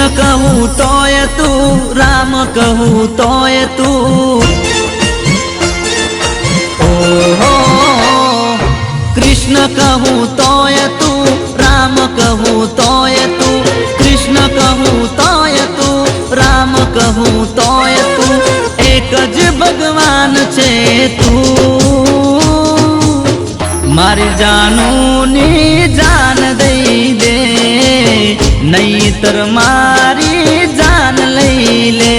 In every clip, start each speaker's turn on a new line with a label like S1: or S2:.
S1: कृष्ण कहूँ तोय तू, राम कहूँ तोय तू। ओ कृष्ण कहूँ तोय तू, राम कहूँ तोय तू। कृष्ण कहूँ तोय तू, राम कहूँ तोय तू। एक ज भगवान छे तू। मारी जानू नी जान दई दे, नहीतर मारी जान लई ले।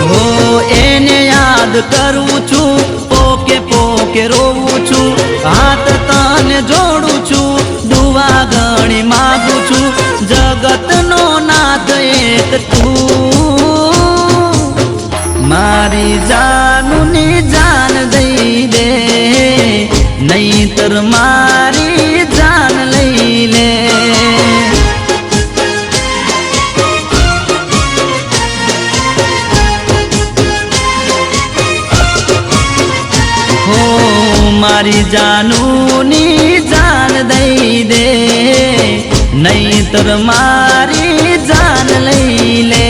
S1: हो एने याद करूँ छू, पोके पोके रोऊँ छू। हाथ तने जोड़ू छू, दुआ गणी मागू छू। जगत नो नाथ एक तू। मारी जानू नी जान दई दे, नहीतर मारी जान लई ले। हो मारी जानू नी जान दई दे, नहीतर मारी जान लई ले।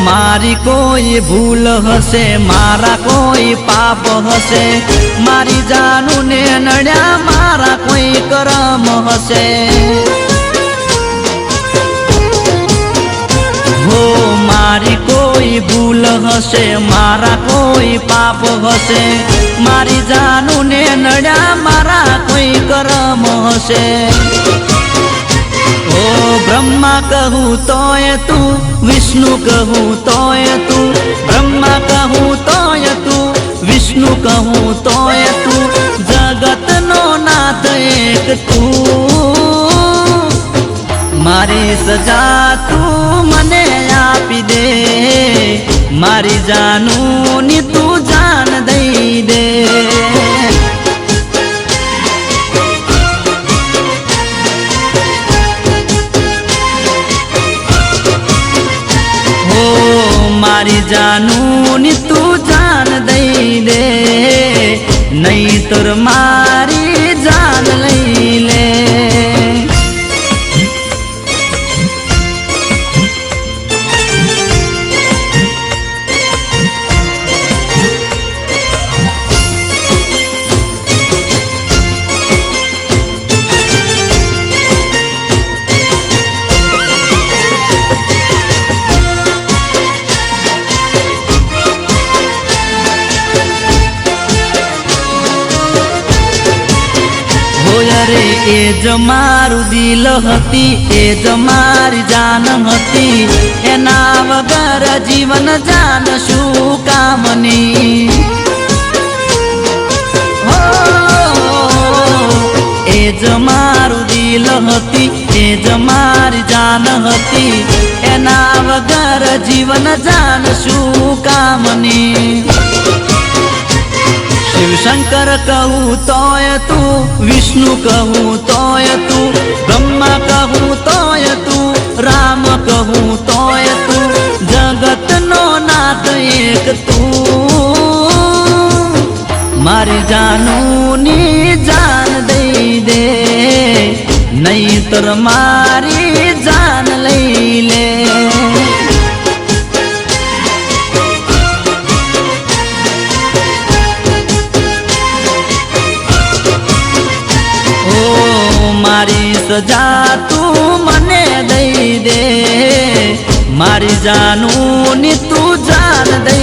S1: मारी कोई भूल हसे, मारा कोई पाप हसे। मारी जानू ने नड्या, मारा कोई करम हसे। हो मारी कोई भूल हसे, मारा कोई पाप हसे। मारी जानू ने नड्या, मारा कोई करम हसे। ओ ब्रह्मा कहूँ तोय तू, विष्णु कहूँ तोय तू। ब्रह्मा कहूँ तोय तू, विष्णु कहूँ तोय तू। जगत नो नाथ एक तू। मारी सजा तू मने आपी दे, मारी जानू नी तू जान दई दे। मारी जानू नी तू जान दई दे, नहीतर मारी जान लई ले। रे ए ज मारू दिल हती, ए ज मारी जान हती। एना वगर जीवन जान शू कामनी। हो ए ज मारू दिल हती, ए ज मारी जान हती। एना वगर जीवन जान शू कामनी। शिव शंकर कहूँ तोय तू, विष्णु कहूँ तोय तू। ब्रह्मा कहूँ तोय तू, राम कहूँ तोय तू। जगत नो नाथ एक तू। मारी जानू नी जान दई दे, नहीतर मारी जान लई ले। मारी सजा तू मने दई दे, मारी जानू नी तू जान दई